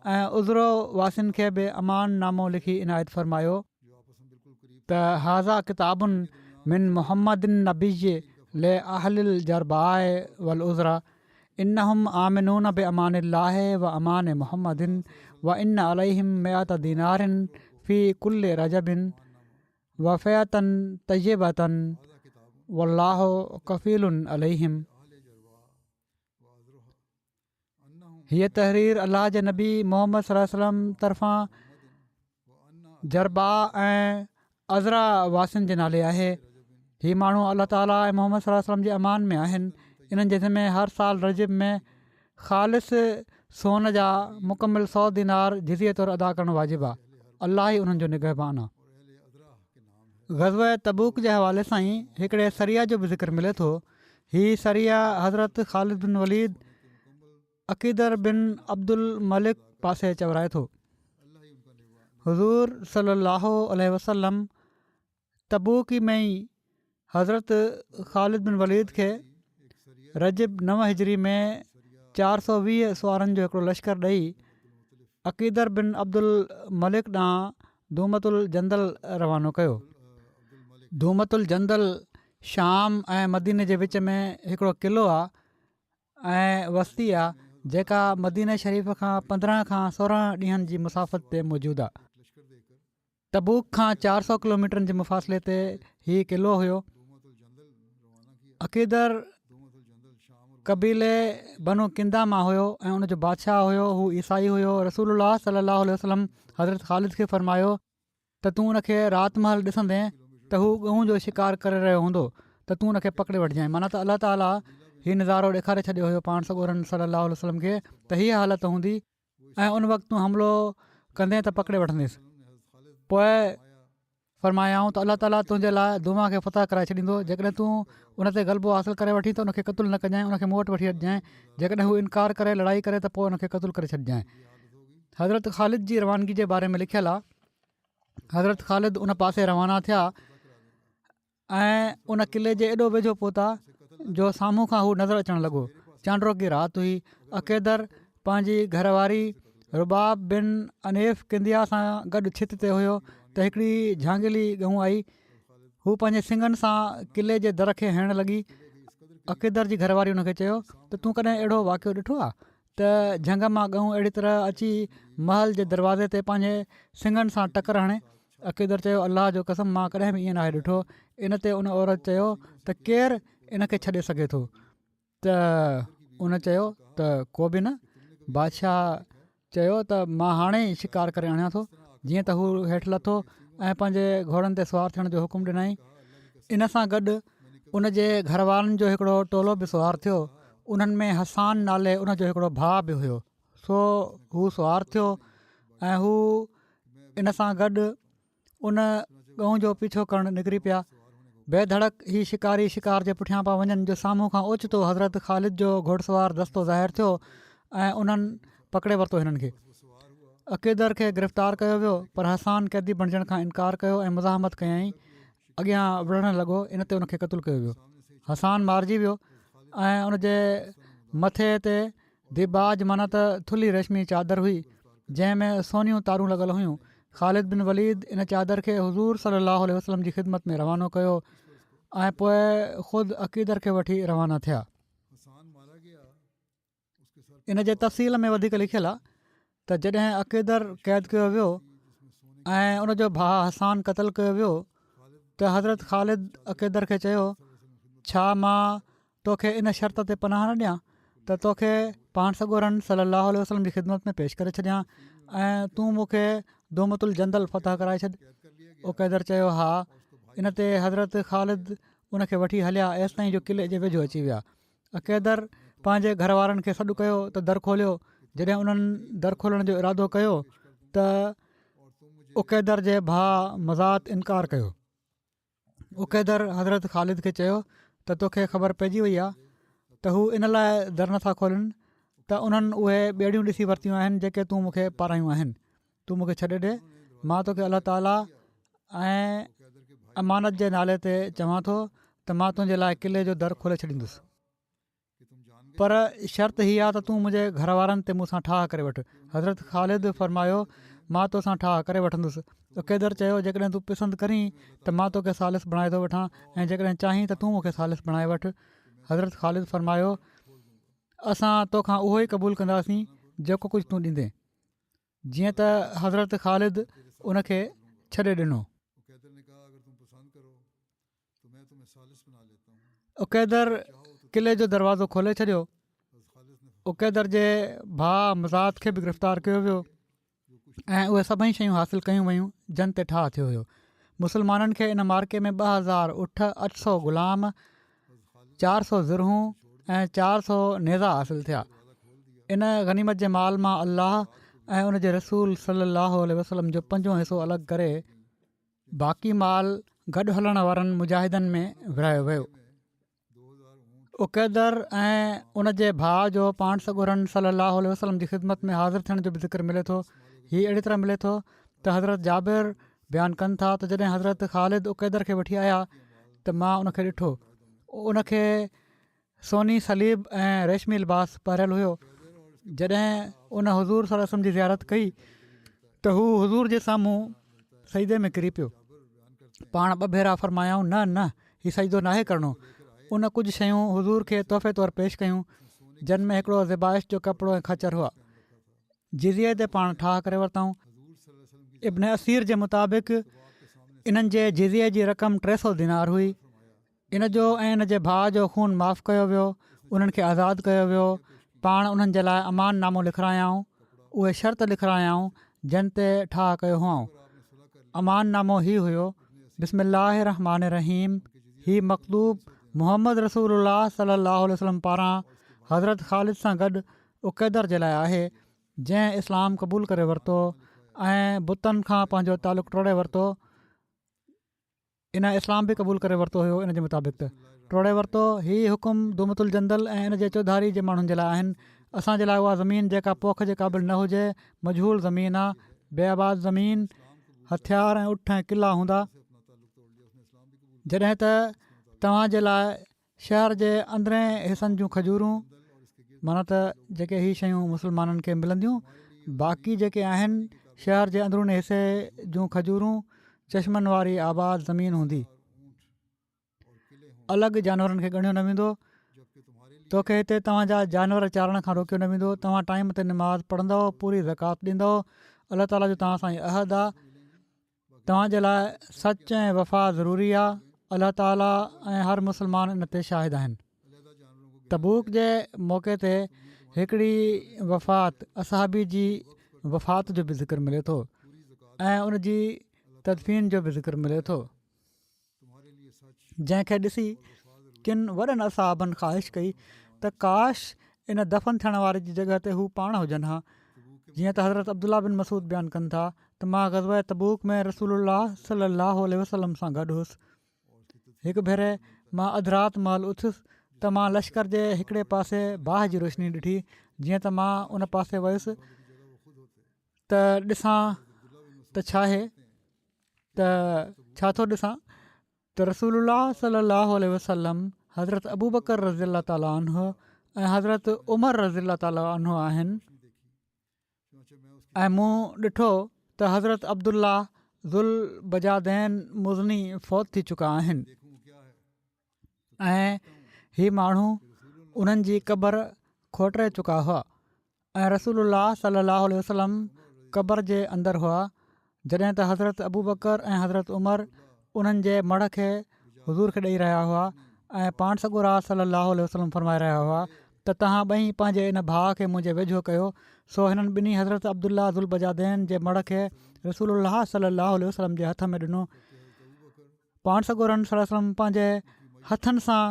ऐं उज़रो वासिन खे बि अमान नामो लिखी इनायत फ़रमायो त हाज़ा किताबुन मिन मुहम्मदिन नबीय ले अहलिल जरबाए वल उज़रा इन्नहुम आमिनून बि अमान अल्लाह व अमान मुहम्मदिन व इन अलैहिम मिअत दीनारिन फ़ी कुल्ल रजबिन व फ़यतन तय्यबतन वल्लाहु कफ़ीलुन अलैहिम। हीअ तहरीर अल्लाह जे नबी मुहम्मद सल्लल्लाहु अलैहि वसल्लम तरफ़ां जरबा ऐं अज़रा वासिन जे नाले आहे। हीअ माण्हू अल्लाह ताला ऐं मुहम्मद सल्लल्लाहु अलैहि वसल्लम जे अमान में आहिनि। इन्हनि जे ज़िम्मे हर साल रजब में ख़ालिस सोन जा मुकमिल 100 दीनार जिज़िये तौरु अदा करणु वाजिबु आहे। अल्लाह ई उन्हनि जो निगहबान आहे। ग़ज़वा तबूक जे हवाले सां ई हिकिड़े सरिया जो बि ज़िक्र मिले थो। हीअ सरिया हज़रत ख़ालिद बिन वलीद अक़ीदर बिन अब्दुल मलिक पासे चवराए थो। हुज़ूर सल्लल्लाहु अलैहि वसल्लम तबूक में ई हज़रत ख़ालिद बिन वलीद खे रजब 9 हिजरी में 420 सुवारनि जो हिकिड़ो लश्कर ॾेई अक़ीदर बिन अब्दुल मलिक ॾांहुं धूमतुल जंदल रवानो कयो। धूमतुल जंदल शाम ऐं मदीने जे विच में हिकिड़ो क़िलो आहे ऐं वस्ती आहे जेका मदीने शरीफ़ खां 15 खां 16 ॾींहंनि जी मुसाफ़त ते मौजूदु आहे। तबूक खां 400 किलोमीटरनि जे मुफ़ासिले ते हीउ क़िलो हुयो। अक़ीदर क़बीले बनु किंदा मां हुयो ऐं उनजो बादशाह हुयो, हू ईसाई हुयो। रसूलुल्लाह सल्लल्लाहु अलैहि वसल्लम हज़रत ख़ालिद खे फ़रमायो त तूं उनखे राति महल ॾिसंदे त हू ॻऊं जो शिकार करे रहियो हूंदो त तूं उनखे पकिड़े वठिजांइ। माना त अलाह ताला हीउ नज़ारो ॾेखारे छॾियो हुयो पाण सॻोरनि सल्लल्लाहु अलैहि वसल्लम खे त हीअ हालत हूंदी ऐं उन वक़्तु तूं हमिलो कंदे त पकिड़े वठंदुसि। पोइ फ़रमायाऊं त अलाह ताला तुंहिंजे लाइ दुमा खे फ़तह कराए छॾींदो। जेकॾहिं तूं उन ते ग़लबो हासिलु करे वठी त उनखे क़तलु न कजांइ, उनखे मूं वटि वठी अचिजांइ। जेकॾहिं हू इनकार करे लड़ाई करे त पोइ उनखे क़तलु करे छॾिजांइ। हज़रत ख़ालिद जी रवानगी जे बारे में लिखियलु आहे हज़रत ख़ालिद उन पासे रवाना थिया ऐं उन क़िले जे एॾो वेझो पहुता जो साम्हूं खां हू नज़र अचणु लॻो। चांड्रो की राति हुई। अक़ैदर पंहिंजी घरवारी रुबाब बिन अनेफ़ किंदिया सां गॾु छित ते हुयो त हिकिड़ी झांगीली ॻऊं आई। हू पंहिंजे सिंगनि सां क़िले जे दर खे हणणु लॻी। अक़ैदर जी घरवारी हुनखे चयो त तूं कॾहिं अहिड़ो वाक़ियो ॾिठो आहे त झंग मां ॻऊं अहिड़ी तरह अची महल जे दरवाज़े ते पंहिंजे सिंगनि सां टकर हणे। अक़ैदर चयो अलाह जो कसम मां कॾहिं बि ईअं नाहे ॾिठो। इन ते उन औरत चयो त केरु इन खे छॾे सघे थो? त उन चयो त को बि न। बादशाह चयो त मां हाणे ई शिकार करे आणियां थो। जीअं त हू हेठि लथो ऐं पंहिंजे घोड़नि ते सुवारु थियण जो हुकुम ॾिनई। इन सां गॾु उन जे घरवारनि जो हिकिड़ो टोलो बि सुवारु थियो। उन्हनि में हसान नाले उन जो हिकिड़ो भाउ बि हुयो। सो हू सुवारु थियो ऐं हू इन सां गॾु उन ॻऊं जो पीछो करणु निकिरी पिया। बेधड़क ही शिकारी शिकार जे पुठियां पिया वञनि जो साम्हूं खां ओचितो हज़रत ख़ालिद जो घोड़सवार दस्तो ज़ाहिरु थियो ऐं उन्हनि पकड़े वरितो हिननि खे। अक़ैदर खे गिरफ़्तार कयो वियो पर हसान क़ैदी बणजण खां इनकार कयो ऐं मुज़ाहमत कयईं। अॻियां वधणु लॻो। इन ते उनखे क़तलु कयो वियो। हसान मारिजी वियो ऐं उन जे मथे ते दिबाज माना त थुल्ही रेशमी चादर हुई जंहिंमें सोनियूं तारूं लॻल हुयूं। ख़ालिद बिन वलीद इन चादर खे हुज़ूर सल्लल्लाहु अलैहि वसल्लम जी ख़िदमत में रवानो कयो ऐं पोइ ख़ुदि अक़ीदर खे वठी रवाना थिया। इन जे तफ़सील में वधीक लिखियलु आहे त जॾहिं अक़ीदर क़ैद कयो वियो ऐं उनजो भाउ हसान क़तलु कयो वियो त हज़रत ख़ालिद अक़ीदर खे चयो छा मां तोखे इन शर्त ते पनाह न ॾियां त तोखे पाण सॻोरनि सल्लल्लाहु अलैहि वसल्लम जी ख़िदमत में पेश करे छॾियां ऐं तूं मूंखे दोमतुल जंदल फ़तह कराए छॾ। उक़ैदर चयो हा। इन ते हज़रत ख़ालिद उनखे वठी हलिया एसि ताईं जो क़िले जे वेझो अची विया। अक़ैदर पंहिंजे घर वारनि खे सॾु कयो त दर खोलियो। जॾहिं उन्हनि दर खोलण जो इरादो कयो त उक़ैदर जे भाउ मज़ात इनकार कयो। उक़ैदर हज़रत ख़ालिद खे चयो त तोखे ख़बर पइजी वई आहे त हू इन लाइ दर नथा खोलनि त उन्हनि उहे ॿेड़ियूं ॾिसी वरितियूं आहिनि जेके तूं मूंखे पारायूं आहिनि। तूं मूंखे छॾे ॾे। मां तोखे अलाह ताला ऐं अमानत जे नाले ते चवां थो त मां तुंहिंजे लाइ क़िले जो दर खोले छॾींदुसि पर शर्त हीअ आहे त तूं मुंहिंजे घर वारनि ते मूंसां ठाह करे वठि। हज़रत ख़ालिद फरमायो मां तोसां ठाह करे वठंदुसि। उक़ैदर चयो जेकॾहिं तूं पसंदि करीं त मां तोखे सालिस बणाए थो वठां ऐं जेकॾहिं चाहीं त तूं मूंखे सालिस बणाए वठि। हज़रत ख़ालिद फरमायो असां तोखां उहो ई क़बूलु कंदासीं जेको कुझु तूं ॾींदे। जीअं त हज़रत ख़ालिद उनखे छॾे ॾिनो। उक़ैदर क़िले जो दरवाज़ो खोले छॾियो। उक़ैदर जे भाउ मज़ात खे बि गिरफ़्तार कयो वियो ऐं उहे सभई शयूं हासिलु कयूं वयूं जन ते ठाह थियो हुयो। मुस्लमाननि खे इन मार्के में 2000 उठ 800 ग़ुलाम 400 ज़िरहूं ऐं 400 नेज़ा हासिलु थिया। इन गनीमत जे माल मां अल्लाह ऐं उन जे रसूल सल्लल्लाहु अलैहि वसल्लम जो 5 हिसो अलॻि करे बाक़ी माल गॾु हलण वारनि मुजाहिदनि में विरायो वियो। उक़ैदर ऐं उन जे भाउ जो पाण सॻोरनि सल्लल्लाहु अलैहि वसल्लम जी ख़िदमत में हाज़िर थियण जो बि ज़िक्र मिले थो। हीअ अहिड़ी तरह मिले थो त हज़रत जाबिर बयानु कनि था त जॾहिं हज़रत ख़ालिद उक़ैदर खे वठी आया त मां उनखे ॾिठो। उनखे सोनी सलीब ऐं रेशमी लिबास पारियलु हुयो। जॾहिं उन हज़ूर सल्लल्लाहु अलैहि वसल्लम जी ज़ियारत कई त हू हज़ूर जे साम्हूं सजदे में किरी पियो। पाण 2 भेरा फरमायाऊं न न हीउ सजदो नाहे करिणो। उन कुझु शयूं हुज़ूर खे तोहफ़े तौरु पेश कयूं जिन में हिकिड़ो ज़िबाइश जो कपिड़ो ऐं खचर हुआ। जिज़िये ते पाण ठाह करे वरितऊं। इब्न असीर जे मुताबिक़ इन्हनि जे जिज़िये जी रक़म 300 दिनार हुई। इन जो ऐं इन जे भाउ जो खून माफ़ु कयो वियो। उन्हनि खे आज़ादु कयो वियो। पाण उन्हनि जे लाइ अमान नामो लिखायाऊं। उहे शर्त लिखायाऊं जिन ते ठाह कयो हुआऊं। अमान नामो हीउ हुयो बिस्मिल्लाहिर रहमानिर रहीम। ही मक़लूब मुहम्मद रसूलुल्लाह सल्लल्लाहु अलैहि वसल्लम पारां हज़रत ख़ालिद सां गॾु उक़ैदर जे लाइ आहे जंहिं इस्लाम क़बूलु करे वरितो ऐं बुतनि खां पंहिंजो तालुक़ु टोड़े वरितो। इन इस्लाम बि क़बूलु करे वरितो हुयो। इन जे मुताबिक़ त टोड़े वरितो। हीउ हुकुम दुमतुल जंदल ऐं इन जे चौधारी जे माण्हुनि जे लाइ आहिनि। असांजे लाइ उहा ज़मीन जेका पोख जे क़ाबिल न हुजे मजहूल ज़मीन आहे बेआबाद ज़मीन हथियार ऐं उठ ऐं क़िला हूंदा। जॾहिं त तव्हांजे लाइ शहर जे अंदरें हिसनि जूं खजूरूं माना त जेके हीअ शयूं मुस्लमाननि खे मिलंदियूं, बाक़ी जेके आहिनि शहर जे अंदरूनी हिसे जूं खजूरूं, चश्मनि वारी आबाद ज़मीन हूंदी। अलॻि जानवरनि खे ॻणियो न वेंदो। तोखे हिते तव्हांजा जानवर चारण खां रोकियो न वेंदो। तव्हां टाइम ते नमाज़ पढ़ंदव, पूरी ज़कात ॾींदव। अलाह ताला जो तव्हां सां अहद आहे। तव्हांजे लाइ सच ऐं वफ़ा ज़रूरी आहे। अलाह ताला ऐं हर मुस्लमान इन ते शाहिद आहिनि। तबूक जे मौक़े ते हिकिड़ी वफ़ात असहाबी जी वफ़ात जो बि ज़िक्र मिले थो ऐं उन जी तदफ़ीन जो बि ज़िक्र मिले थो, जंहिंखे ॾिसी किन वॾनि असहाबनि ख़्वाहिश कई त काश इन दफ़न थियण वारे जी जॻह ते हू पाण हुजनि हा। जीअं त हज़रत अब्दुल्ला बिन मसूद बयानु कनि था त मां ग़ज़वा तबूक में रसूलुल्लाह सल्लल्लाहु अलैहि वसल्लम सां गॾु हुउसि। हिकु भेरे मां अधु राति महिल उथियुसि त मां लश्कर जे हिकिड़े पासे बाहि जी रोशनी ॾिठी। जीअं त मां उन पासे वियुसि त ॾिसां त छा आहे, त छा थो ॾिसां त रसूलुल्लाह सल्लल्लाहु अलैहि वसल्लम, हज़रत अबू बकर रज़ी अल्लाह ताला अन्हु ऐं हज़रत उमर रज़ी अल्लाह ताला अन्हु आहिनि। ऐं मूं ॾिठो त हज़रत अब्दुल्ला ज़ुल बजादैन मुज़नी फ़ौत थी चुका आहिनि ऐं हीअ माण्हू उन्हनि जी क़बर खोटे चुका हुआ ऐं रसूलुल्लाह सल्लल्लाहु अलैहि वसल्लम क़बर जे अंदरि हुआ। जॾहिं त हज़रत अबू बकर ऐं हज़रत उमर उन्हनि जे मढ़ खे हुज़ूर खे ॾेई रहिया हुआ ऐं पाण सॻोरा सल्लल्लाहु अलैहि वसल्लम फरमाए रहिया हुआ त तव्हां ॿई पंहिंजे इन भाउ खे मुंहिंजे वेझो कयो। सो हिननि ॿिन्ही हज़रत अब्दुल्ला ज़ुल बजादैन जे मढ़ खे रसूलुल्लाह सल्लल्लाहु अलैहि वसल्लम जे हथ में ॾिनो। पाण सॻोरनि सल्लल्लाहु अलैहि वसल्लम पंहिंजे हथनि सां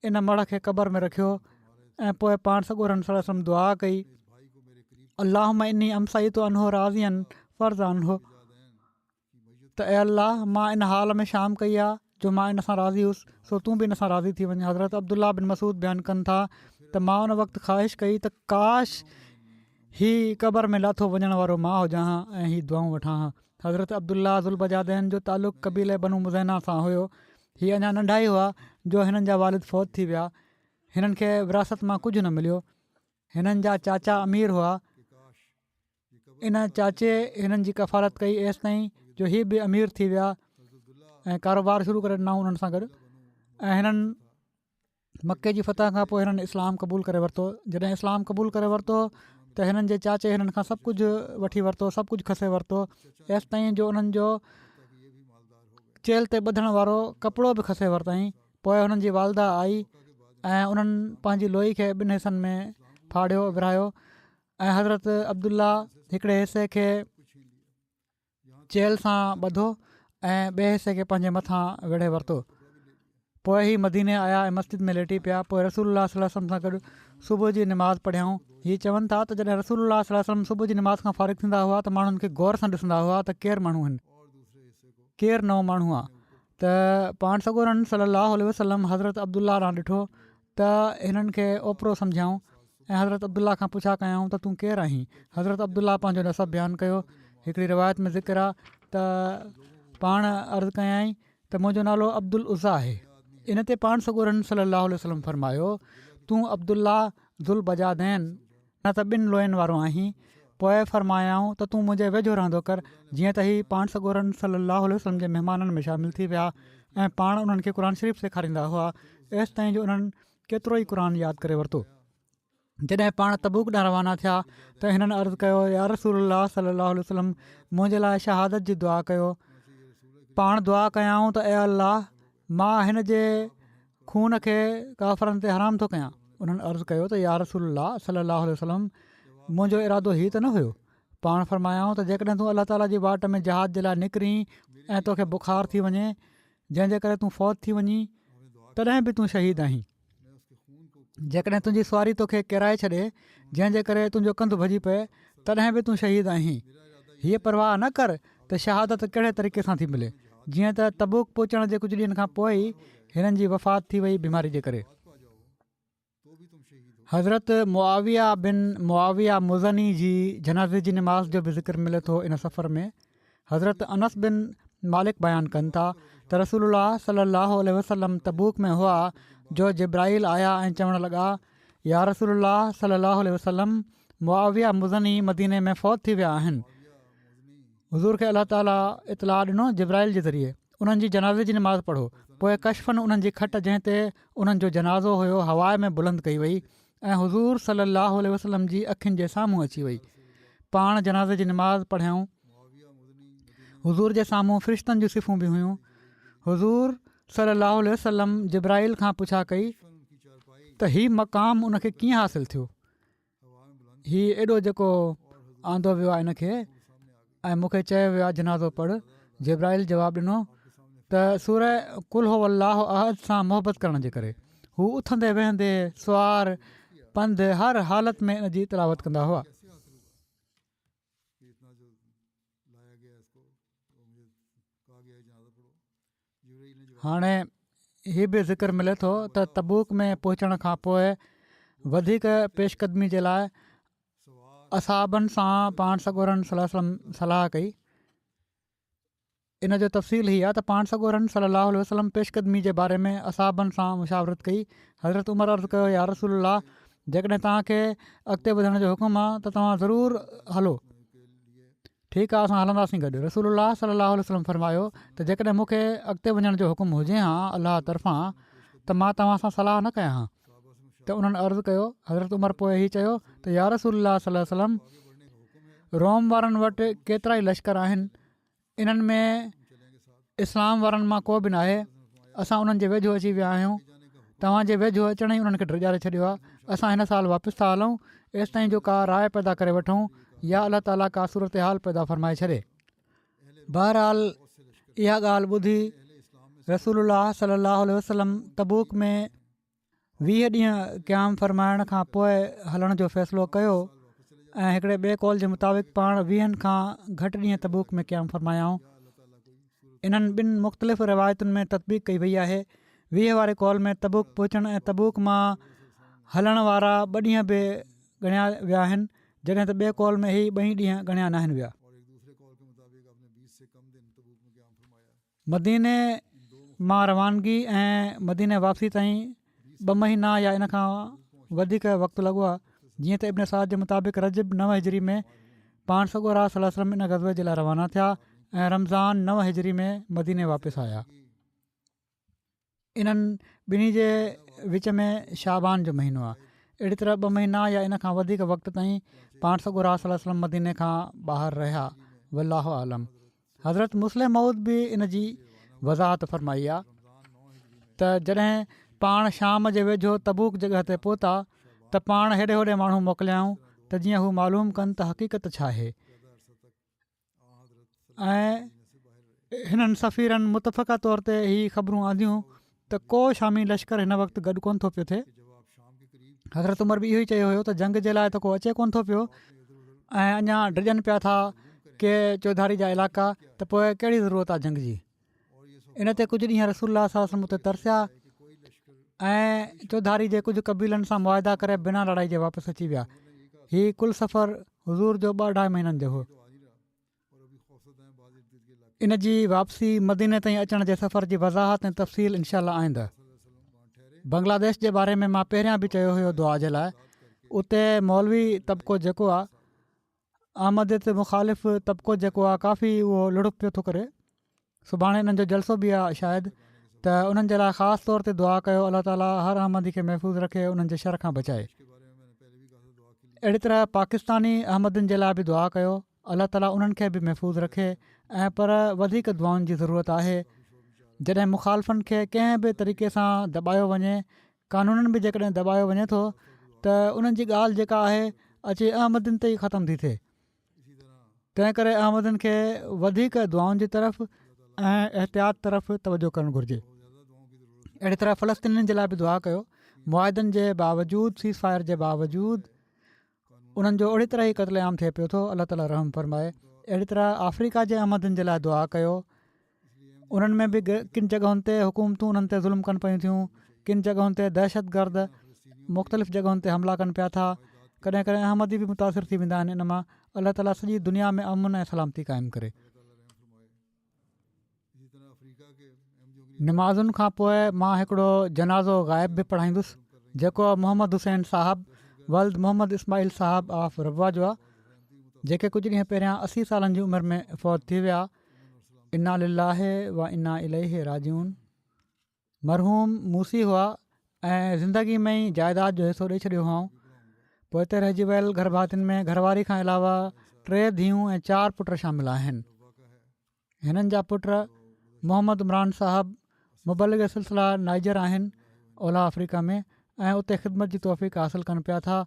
इन मढ़ खे क़बर में रखियो ऐं पोइ पाण सॻोरनि सल्लल्लाहु अलैहि वसल्लम दुआ कई, अल्लाहुम्मा इन्नी अमसइतु अन्हु राज़ियन फ़र्ज़ अन्हु, त ए अल्लाह मां इन हाल में शाम कई आहे जो मां इन सां राज़ी हुउसि, सो तूं बि इन सां राज़ी थी वञु। हज़रत अब्दुल्ला बिन मसूद बयानु कनि था त मां उन वक़्तु ख़्वाहिश कई त काश हीअ क़बर में लाथो वञण वारो मां हुजां हा ऐं हीअ दुआऊं वठां हा। हज़रत अब्दुल्ला ज़ुल बजादैन जो तालुक़ु क़बीले बनू मुज़ैना सां हुयो। हीअ अञा नंढा ई हुआ जो हिननि जा वालिद फ़ौत थी विया। हिननि खे विरासत मां कुझु न मिलियो। हिननि जा चाचा अमीर हुआ। इन चाचे हिननि जी कफ़ालत कई एसि ताईं जो हीअ बि अमीर थी विया ऐं कारोबार शुरू करे ॾिनऊं उन्हनि सां गॾु। ऐं हिननि मके जी फतह खां पोइ हिननि इस्लाम क़बूल करे वरितो। जॾहिं इस्लाम क़बूल करे वरितो त हिननि जे चाचे हिननि खां सभु कुझु वठी वरितो, सभु कुझु खसे वरितो, एसि ताईं जो उन्हनि जो चेल ते ॿधण वारो कपिड़ो बि खसे वरितईं। पोइ हुननि जी वालदा आई ऐं उन्हनि पंहिंजी लोई खे ॿिनि हिसनि में फाड़ियो विरिहायो ऐं हज़रत अब्दुल्ला हिकिड़े हिसे खे चेल सां ॿधो ऐं ॿिए हिसे खे पंहिंजे मथां वेढ़े वरितो। पोइ ई मदीने आया ऐं मस्जिद में लेटी पिया। पोइ रसूलुल्लाह सल्लल्लाहु अलैहि वसल्लम सां गॾु सुबुह जी नमाज़ पढ़ियाऊं। हीअ चवनि था त जॾहिं रसूलुल्लाह सल्लल्लाहु अलैहि वसल्लम सुबुह जी नमाज़ खां फ़ारिग़ थींदा हुआ त माण्हुनि खे गौर सां ॾिसंदा हुआ त केरु माण्हू आहिनि, केरु नओं माण्हू आहे। त पाण सॻोरनि सल्लल्लाहु अलैहि वसल्लम हज़रत अब्दुल्ला ॾांहुं ॾिठो त हिननि खे ओपिरो सम्झाऊं ऐं हज़रत अब्दुल्ला खां पुछा कयाऊं त तूं केरु आहीं। हज़रत अब्दुल्ला पंहिंजो नसब बयानु कयो। हिकिड़ी रिवायत में ज़िक्र आहे त पाण अर्ज़ु कयई त मुंहिंजो नालो अब्दुल उज़ा आहे। इन ते पाण सॻोरनि सल्लल्लाहु अलैहि वसल्लम फरमायो, तूं अब्दुल्ला ज़ुल बजादैन न त ॿिनि लोयनि वारो आहीं। पोइ फरमायाऊं त तूं मुंहिंजे वेझो रहंदो कर। जीअं त ही पाण सॻोरनि सल्लल्लाहु अलैहि वसल्लम जे महिमाननि में शामिलु थी विया ऐं पाण उन्हनि खे क़ुर शरीफ़ सेखारींदा हुआ एसि ताईं जो उन्हनि केतिरो ई क़ुर यादि करे वरितो। जॾहिं पाण तबूक ॾांहुं रवाना थिया त हिननि अर्ज़ु कयो, या रसूलुल्लाह सल्लल्लाहु अलैहि वसल्लम मुंहिंजे लाइ शहादत जी दुआ कयो। पाण दुआ कयाऊं त ए अल्लाह मां हिन जे खून खे काफ़रनि ते हराम थो कयां। उन्हनि अर्ज़ु कयो त या रसूलुल्लाह सल्लल्लाहु अलैहि वसल्लम मुंहिंजो इरादो हीअ त न हुयो। पाण फरमायाऊं त जेकॾहिं तूं अलाह ताला जी वाट में जहाद जे लाइ निकिरी ऐं तोखे बुख़ार थी वञे जंहिंजे करे तूं फ़ौत थी वञी तॾहिं बि तूं शहीद आहीं। जेकॾहिं तुंहिंजी सुवारी तोखे किराए छॾे जंहिंजे करे तुंहिंजो कंधु भॼी पए तॾहिं बि तूं शहीद आहीं। हीअ परवाह न कर त शहादत कहिड़े तरीक़े सां थी मिले। जीअं त तबूक पहुचण जे कुझु ॾींहंनि खां पोइ ई हिननि जी वफ़ात थी वई बीमारी जे करे। हज़रत मुआविया बिन मुआविया मुज़नी जी जनाज़े जी नमाज़ जो बि ज़िक्र मिले थो इन सफ़र में। हज़रत अनस बिन मालिक बयानु कनि था त रसूलुल्लाह सल्लल्लाहु अलैहि वसल्लम तबूक में हुआ जो जिब्राइल आया ऐं चवणु लॻा या रसूलुल्लाह सल्लल्लाहु अलैहि वसल्लम मुआविया मुज़नी मदीने में फ़ौत थी विया आहिनि। हुज़ूर खे अलाह ताला इतलाह ॾिनो जिब्राइल जे ज़रिए उन्हनि जी जनाज़े जी नमाज़ पढ़ो। पोइ कशफन उन्हनि जी खट जंहिं ते उन्हनि जो जनाज़ो हुयो हवाए में बुलंद कई वई ऐं हुज़ूर सल्लल्लाहु अलैहि वसल्लम जी अखियुनि जे साम्हूं अची वई। पाण जनाज़े जी नमाज़ पढ़ियऊं। हुज़ूर जे साम्हूं फ़रिश्तनि जूं सिफ़ूं बि हुयूं। हुज़ूर सल्लल्लाहु अलैहि वसल्लम जिब्राइल खां पुछा कई त हीउ मक़ाम उनखे कीअं हासिलु थियो, हीउ एॾो जेको आंदो वियो आहे इनखे ऐं मूंखे चयो वियो आहे जनाज़ो पढ़। जिब्राइल जवाबु ॾिनो त सूरह कुल हो अल्लाह अहद सां मुहबत करण जे करे। हू उथंदे वेहंदे सुवार पंधु हर हालत में इन जी तिलावत कंदा हुआ। हाणे हीअ बि ज़िक्र मिले थो त तबूक में पहुचण खां पोइ वधीक पेशकदमी जे लाइ असाबनि सां पाण सॻोरनि सलाह कई। इन जो तफ़सील हीअ आहे त पाण सॻोरनि सलाहु आलहि वसलम पेशकदमी जे बारे में असाबनि सां मुशावरत कई। हज़रत उमर अर्ज़ु कयो या रसूलल्लाह जेकॾहिं तव्हांखे अॻिते वधण जो हुकुम आहे त तव्हां ज़रूरु हलो। ठीकु आहे, असां हलंदासीं गॾु। रसूलुल्लाह सलाहु वसलम फरमायो त जेकॾहिं मूंखे अॻिते वञण जो हुकुम हुजे हा अलाह तरफ़ां त मां तव्हां सां सलाह न कयां हा। त उन्हनि अर्ज़ु कयो, हज़रत उमर पोइ हीअ चयो त या रसूलुल्लाह सलाहु वसलम रोम वारनि वटि केतिरा ई लश्कर आहिनि, इन्हनि में इस्लाम वारनि मां को बि न आहे। असां उन्हनि जे वेझो अची विया आहियूं। तव्हांजे वेझो अचण ई उन्हनि खे ड्रिॼारे छॾियो आहे। असां हिन साल वापसि था हलूं एसि ताईं जो का राय पैदा करे वठूं या अलाह ताला का सूरत हाल पैदा फ़रमाए छॾे। बहरहाल इहा ॻाल्हि ॿुधी रसूलुल्लाह सलाहु आलहि वसलम तबूक में 20 ॾींहं क़याम फ़रमाइण खां पोइ हलण जो फ़ैसिलो कयो ऐं हिकिड़े ॿिए कौल जे मुताबिक़ पाण 20 खां घटि ॾींहं तबूक में क़याम फ़रमायाऊं। इन्हनि ॿिनि मुख़्तलिफ़ रिवायतुनि में तदबीक़ कई वई आहे। 20 वारे कौल में तबूक पहुचण ऐं तबूक मां हलण वारा 2 ॾींहं बि ॻणिया विया आहिनि, जॾहिं त ॿिए कौल में ही 2 ॾींहं ॻणिया न आहिनि विया। मदीने मां रवानगी ऐं मदीने वापसी ताईं 2 महीना या इन खां वधीक वक़्तु लॻो आहे। जीअं त इब्न साद जे मुताबिक़ रजब 9 हिजरी में पाण सॻोरा सल्लल्लाहु अलैहि वसल्लम इन ग़ज़वे जे लाइ रवाना थिया ऐं रमज़ान 9 हिजरी में मदीने वापसि आया। इन्हनि ॿिन्ही जे विच में शाबान जो महीनो आहे। अहिड़ी तरह 2 महीना या इन खां वधीक वक़्तु ताईं पाण सॻोरा सल्लल्लाहु अलैहि वसल्लम मदीने खां ॿाहिरि रहिया। वल्लाहु आलम। हज़रत मुस्लिम मऊद बि इन जी वज़ाहत फ़रमाई आहे त जॾहिं पाण शाम जे वेझो तबूक जॻह ते पहुता त पाण हेॾे होॾे माण्हू मोकिलियाऊं त जीअं हू मालूम कनि त हक़ीक़त छा आहे। ऐं हिननि सफ़ीरनि मुतफ़क़ा तौर ते ही ख़बरूं आंदियूं त को शामी लश्कर हिन वक़्तु गॾु कोन थो पियो थिए। हज़रत उमर बि इहो ई चयो हुयो त जंग जे लाइ त को अचे कोन थो पियो ऐं अञा डिॼनि पिया था के चौधारी जा इलाइक़ा, त पोइ कहिड़ी ज़रूरत आहे जंग जी। इन ते कुझु ॾींहं रसूलुल्लाह सल्लल्लाहु अलैहि वसल्लम उते तरसिया ऐं चौधारी जे कुझु क़बीलनि सां मुआदा करे बिना लड़ाई जे वापसि अची विया। हीउ कुल सफ़र हुज़ूर जो 2-2.5 महीननि जो हो। इन जी वापसी मदीने ताईं अचण जे सफ़र जी वज़ाहत ऐं तफ़सील इनशा अल्लाह आईंदा। बांग्लादेश जे बारे में मां पहिरियां बि चयो हुयो दुआ जे लाइ। उते मौलवी तबिको जेको आहे अहमदियत मुख़ालिफ़ तबिको जेको आहे काफ़ी उहो लुड़प पियो थो करे। सुभाणे इन्हनि जो जलसो बि आहे शायदि, त उन्हनि जे लाइ ख़ासि तौर ते दुआ कयो अलाह ताला हर अहमदी खे महफ़ूज़ रखे, उन्हनि जे शर खां बचाए। अहिड़ी तरह पाकिस्तानी अहमदनि जे लाइ बि दुआ कयो अलाह ताला उन्हनि खे बि महफ़ूज़ रखे। ऐं पर वधीक दुआउनि जी ज़रूरत आहे। जॾहिं मुख़ालिफ़नि खे कंहिं बि तरीक़े सां दॿायो वञे, कानूननि बि जेकॾहिं दॿायो वञे थो त उन्हनि जी ॻाल्हि जेका आहे अची अहमदनि ते ई ख़तमु थी थिए। तंहिं करे अहमदनि खे वधीक दुआउनि जी तरफ़ ऐं एहतियात तरफ़ तवजो करणु घुरिजे। अहिड़ी तरह फ़लस्तीनियुनि जे लाइ बि दुआ कयो। मुआदनि जे बावजूदु, सीज़ फायर जे बावजूदु उन्हनि जो ओड़ी तरह ई क़त्लेआम थिए पियो थो। अलाह ताला रहम फ़रमाए। अहिड़ी तरह अफ्रीका जे अहमदनि जे लाइ दुआ कयो। उन्हनि में बि किन जॻहुनि ते हुकूमतूं उन्हनि ते ज़ुल्म कनि पियूं थियूं, किन जॻहुनि ते दहशतगर्द मुख़्तलिफ़ जॻहुनि ते हमला कनि पिया था। कॾहिं कॾहिं अहमदी बि मुतासिर थी वेंदा आहिनि इन मां। अलाह ताला सॼी दुनिया में अमन ऐं सलामती क़ाइमु करे। नमाज़ुनि खां पोइ मां हिकिड़ो जनाज़ो ग़ाइब बि पढ़ाईंदुसि जेको मोहम्मद हुसैन साहबु वल्द मोहम्मद इस्माइल साहबु ऑफ रबा जो आहे, जेके कुझु ॾींहं पहिरियां 80 सालनि जी उमिरि में फ़ौत थी विया। इन्ना लिल्लाहि व इन्ना इलैहि राजिऊन। मरहूम मूसी हुआ ऐं ज़िंदगी में ई जाइदाद जो हिसो ॾेई छॾियो हुओ। पोइ हिते रहिजी वियल घर भातियुनि में घरवारी खां अलावा 3 धीअरूं ऐं 4 पुट शामिल आहिनि। हिननि जा पुट मोहम्मद इमरान साहबु मुबलिग सिलसिला नाइजर आहिनि, ओलह अफ्रीका में, ऐं उते ख़िदमत जी तौफ़ीक़ हासिलु कनि पिया था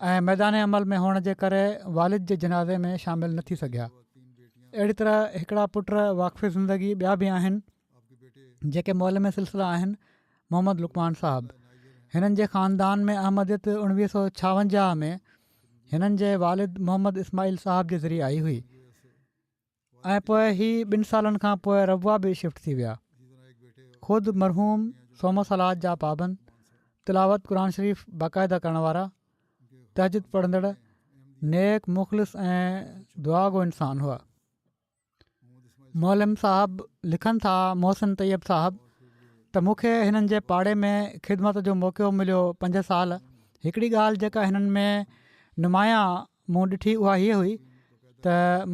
ऐं मैदान अमल में हुअण जे करे वालिद जे जनाज़े में शामिलु न थी सघिया। अहिड़ी तरह हिकिड़ा पुट वाक़फ़ी ज़िंदगी ॿिया बि आहिनि जेके मोलम सिलसिला आहिनि, मोहम्मद लुकमान साहबु। हिननि जे ख़ानदान में अहमदियत 1956 में हिननि जे वालिद मोहम्मद इस्माइल साहब जे ज़रिए आई हुई ऐं पोइ ही 2 सालनि खां पोइ रबुआ बि शिफ्ट थी विया। ख़ुदि मरहूम सोम सलाद जा पाबंद, तिलावत क़ुर शरीफ़ बाक़ाइदा करण वारा, तहजुद पढ़ंदड़, नेक मुख़लिस ऐं दुआगो इंसान हुआ। मौलम साहबु लिखनि था, मोहसिन तैयब साहबु, त मूंखे हिननि जे पाड़े में ख़िदमत जो मौक़ो मिलियो 5 साल। हिकिड़ी ॻाल्हि जेका हिननि में नुमायां मूं ॾिठी उहा हीअ हुई त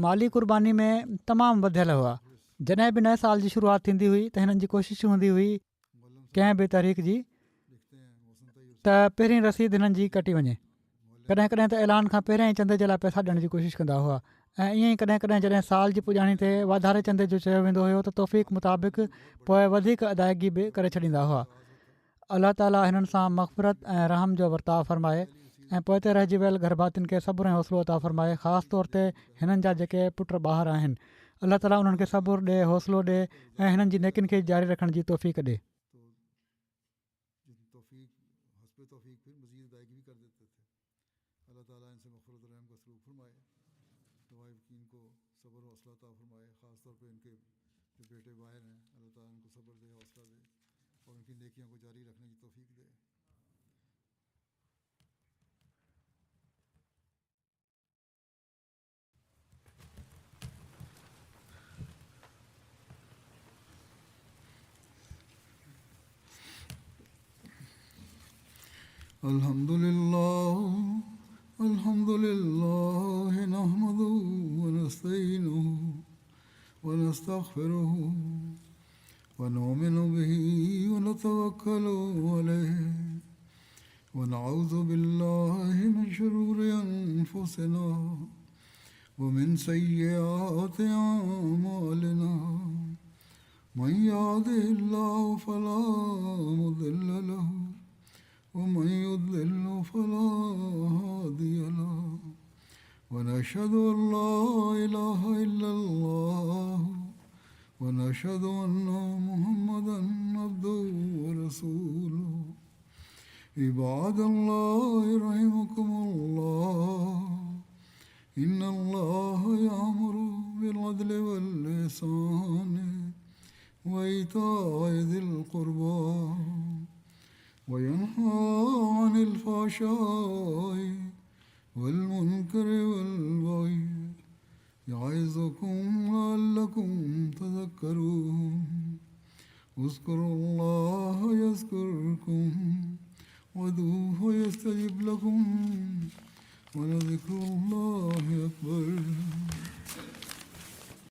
माली क़ुर्बानी में तमामु वधियल हुआ। जॾहिं बि नए साल जी शुरूआति थींदी हुई त हिननि जी कोशिशि हूंदी हुई कंहिं बि तारीख़ जी त पहिरीं रसीद हिननि जी कटी वञे। कॾहिं कॾहिं त ऐलान खां पहिरियां ई चंदे जे लाइ पैसा ॾियण जी कोशिशि कंदा हुआ ऐं ईअं ई कॾहिं कॾहिं जॾहिं साल जी पुॼाणी ते वाधारे चंदे जो चयो वेंदो हुयो त तौफ़ीक़ मुताबिक़ पोइ वधीक अदायगी बि करे छॾींदा हुआ। अलाह ताला हिननि सां मग़फ़िरत ऐं रहम जो वर्ताव फ़रमाए ऐं पोइ ते रहिजी वियल घर भातियुनि खे सब्र ऐं हौसलो अता फ़रमाए। ख़ासि तौर ते हिननि जा जेके पुट ॿाहिरि आहिनि, अलाह ताला उन्हनि खे सब्र ॾे, हौसलो ॾे ऐं हिननि जी नेकिन खे जारी रखण जी तौफ़ीक़ ॾे। अल्हम्दुलिल्लाह नहमदुहु व नस्तईनुहु व नस्तगफिरुहु व नुमिनु बिही व नतवक्कलु अलैहि व नऊज़ु बिल्लाहि मिन शुरूरि अनफुसिना व मिन सय्यिआति अअमालिना मन यहदिहिल्लाहु फला मुदिल्ल लहु ومن يضلل فلا هادي له ونشهد أن لا إله إلا الله ونشهد أن محمدا عبده ورسوله عباد الله رحمكم الله إن الله يأمر بالعدل والإحسان وإيتاء ذي القربى وينهى عن الفحشاء والمنكر والبغي يعظكم لعلكم تذكرون اذكروا الله يذكركم وادعوه يستجب لكم ولذكر الله أكبر.